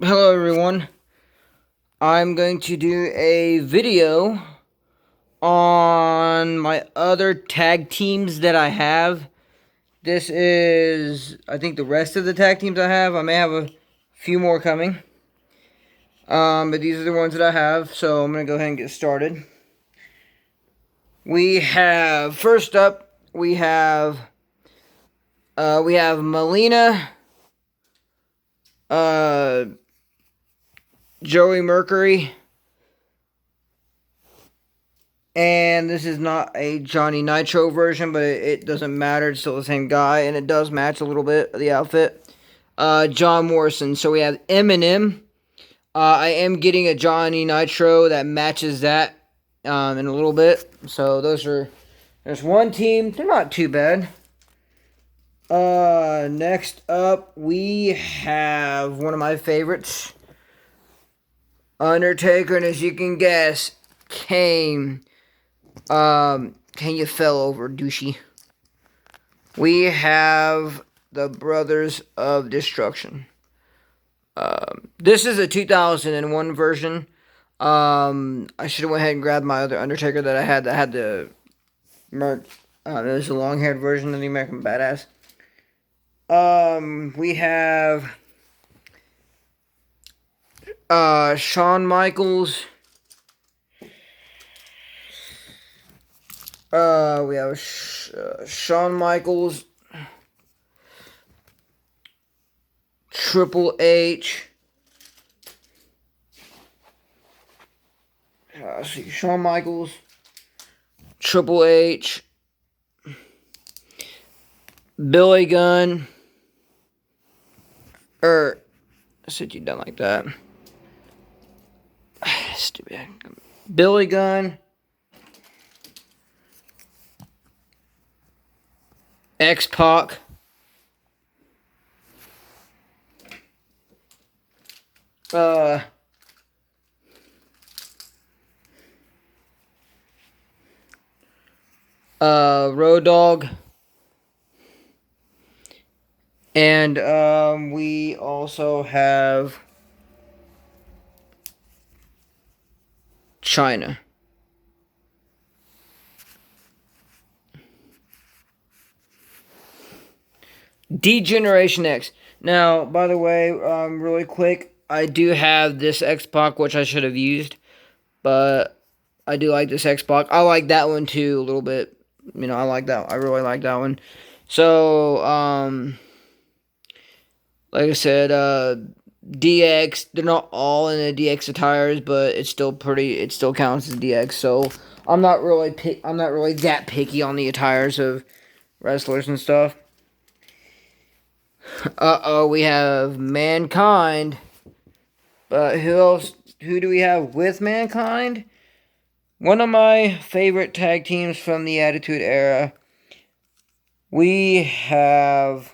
Hello everyone. I'm going to do a video on my other tag teams that I have. This is, I think, the rest of the tag teams I have. I may have a few more coming. But these are the ones that I have, so I'm going to go ahead and get started. We have, first up, we have Molina, Joey Mercury. And this is not a Johnny Nitro version, but it doesn't matter. It's still the same guy, and it does match a little bit of the outfit. John Morrison. So we have Eminem. I am getting a Johnny Nitro that matches that in a little bit. So there's one team. They're not too bad. Next up, we have one of my favorites, Undertaker, and as you can guess, Kane. Can you fell over, douchey? We have the Brothers of Destruction. This is a 2001 version. I should have went ahead and grabbed my other Undertaker that I had that had the Merc. It was a long-haired version of the American Badass. We have Shawn Michaels. We have Shawn Michaels, Triple H. Let's see, Shawn Michaels, Triple H, Billy Gunn. I said you done like that. Stupid. Billy Gunn. X-Pac. Road Dogg. And, we also have China. D-Generation X. Now, by the way, really quick, I do have this X-Pac, which I should have used, but I do like this X-Pac. I like that one too, a little bit. You know, I like that. I really like that one. So, like I said, DX, they're not all in the DX attires, but it still counts as DX. So, I'm not really that picky on the attires of wrestlers and stuff. We have Mankind. But who else? Who do we have with Mankind? One of my favorite tag teams from the Attitude Era. We have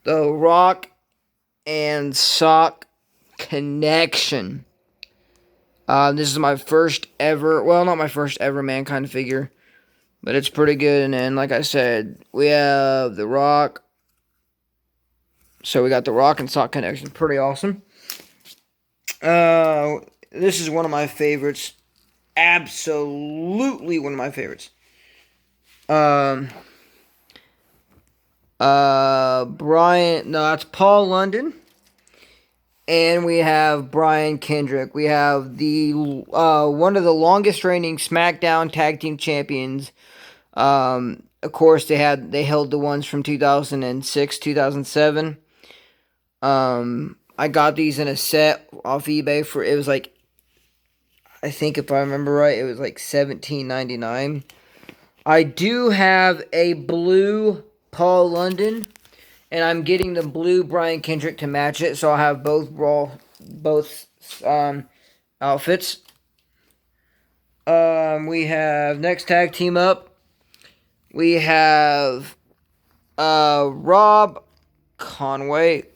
The Rock and Sock Connection. This is my first ever, well, not my first ever Mankind figure, but it's pretty good. And then, like I said, we have The Rock. So we got The Rock and Sock Connection. Pretty awesome. This is one of my favorites. Absolutely one of my favorites. That's Paul London. And we have Bryan Kendrick. We have the one of the longest reigning SmackDown Tag Team Champions. Of course, they held the ones from 2006, 2007. I got these in a set off eBay for, it was like, I think if I remember right, it was like $17.99. I do have a blue Paul London, and I'm getting the blue Bryan Kendrick to match it, so I'll have both outfits. We have next tag team up. We have Rob Conway.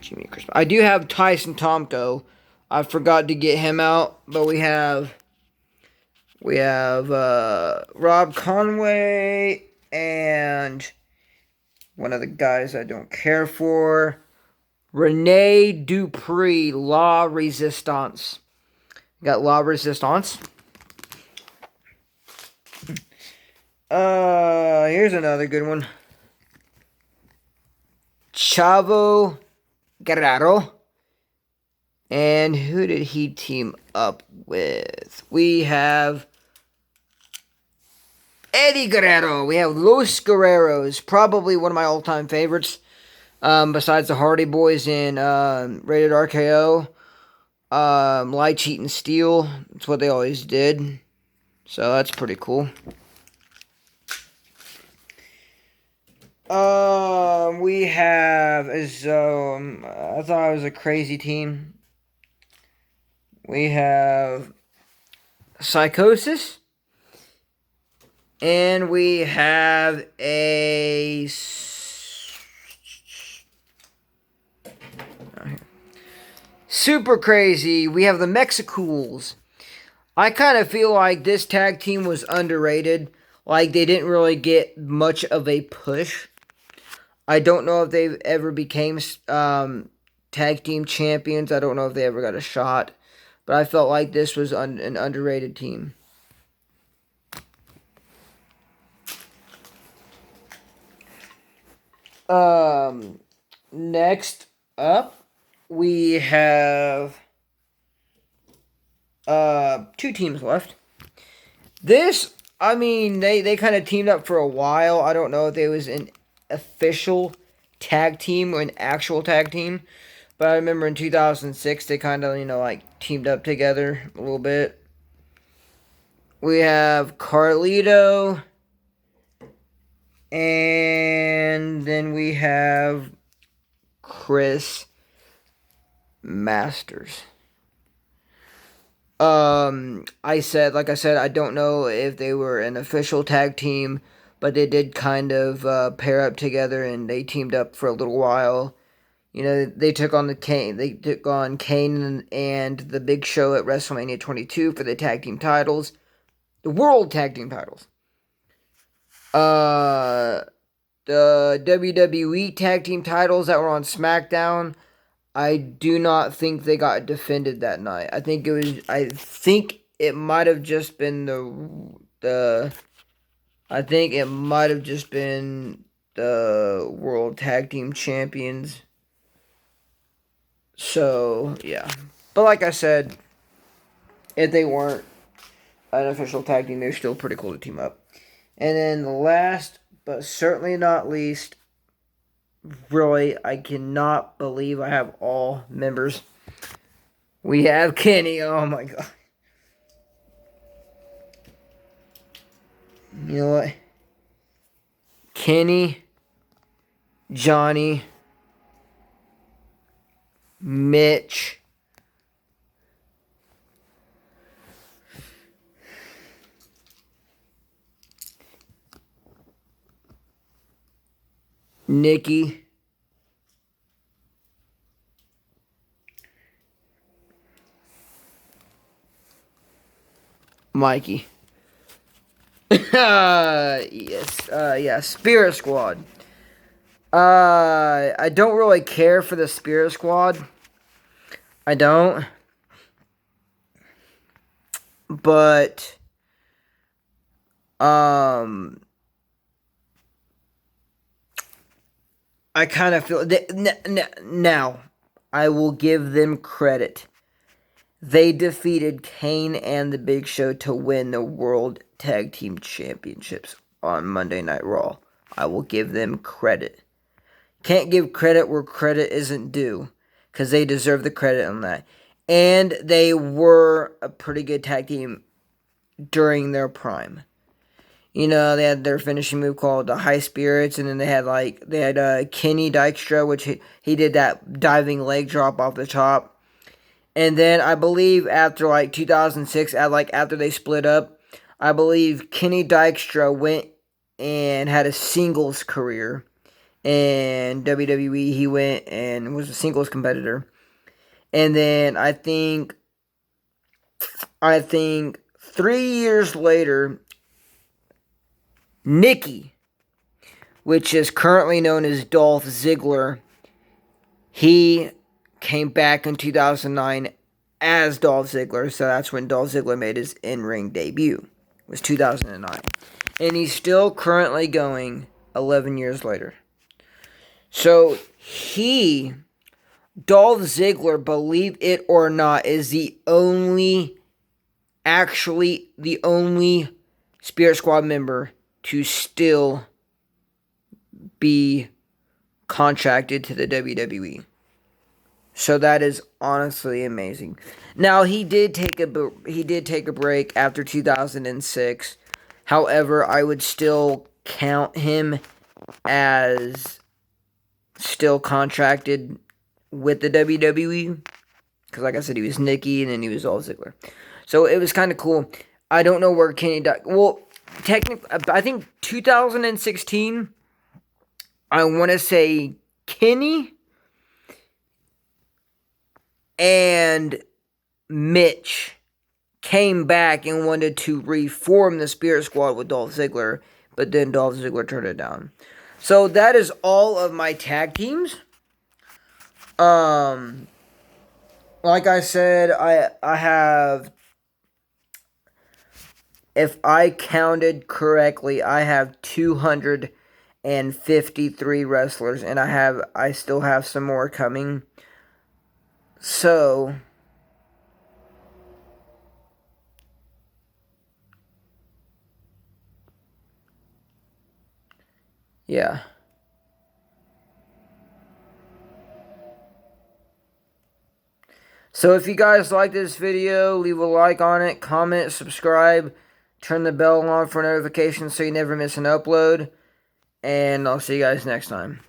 Jimmy Christmas. I do have Tyson Tomko. I forgot to get him out, but we have Rob Conway and one of the guys I don't care for. Rene Dupree, La Resistance. Got La Resistance. Here's another good one. Chavo Guerrero. And who did he team up with? We have Eddie Guerrero. We have Los Guerreros. Probably one of my all-time favorites. Besides the Hardy Boys in Rated RKO. Light, Cheat, and Steal. That's what they always did. So that's pretty cool. We have I thought it was a crazy team. We have Psychosis. And we have a super crazy. We have the Mexicools. I kind of feel like this tag team was underrated. Like, they didn't really get much of a push. I don't know if they ever became tag team champions. I don't know if they ever got a shot. But I felt like this was an underrated team. Next up, we have two teams left. This, I mean, they kind of teamed up for a while. I don't know if it was an official tag team or an actual tag team. But I remember in 2006, they kind of, like, teamed up together a little bit. We have Carlito. And then we have Chris Masters. Like I said, I don't know if they were an official tag team, but they did kind of pair up together and they teamed up for a little while. They took on Kane and the Big Show at WrestleMania 22 for the tag team titles, the World Tag Team titles. The WWE tag team titles that were on SmackDown, I do not think they got defended that night. I think it might have just been the World Tag Team Champions. So, yeah. But like I said, if they weren't an official tag team, they're still pretty cool to team up. And then the last, but certainly not least, really, I cannot believe I have all members. We have Kenny. Oh my god. You know what? Kenny, Johnny, Mitch, Nikki, Mikey. Yes, yeah, Spirit Squad. I don't really care for the Spirit Squad. I don't. But, I kind of feel now, I will give them credit. They defeated Kane and the Big Show to win the World Tag Team Championships on Monday Night Raw. I will give them credit. Can't give credit where credit isn't due, because they deserve the credit on that. And they were a pretty good tag team during their prime. They had their finishing move called the High Spirits, and then they had Kenny Dykstra, which he did that diving leg drop off the top. And then I believe after 2006, after they split up, I believe Kenny Dykstra went and had a singles career. And WWE, he went and was a singles competitor. And then I think 3 years later, Nikki, which is currently known as Dolph Ziggler, he came back in 2009 as Dolph Ziggler, so that's when Dolph Ziggler made his in-ring debut. It was 2009. And he's still currently going 11 years later. So Dolph Ziggler, believe it or not, is the only Spirit Squad member to still be contracted to the WWE. So that is honestly amazing. Now he did take a break after 2006. However, I would still count him as still contracted with the WWE, because like I said, he was Nikki and then he was Dolph Ziggler. So it was kind of cool. I don't know where Kenny died. Well, technically, I think 2016, I want to say Kenny and Mitch came back and wanted to reform the Spirit Squad with Dolph Ziggler, but then Dolph Ziggler turned it down. So that is all of my tag teams. Like I said, I have, if I counted correctly, I have 253 wrestlers, and I still have some more coming. So yeah. So if you guys like this video, leave a like on it, comment, subscribe, turn the bell on for notifications so you never miss an upload, and I'll see you guys next time.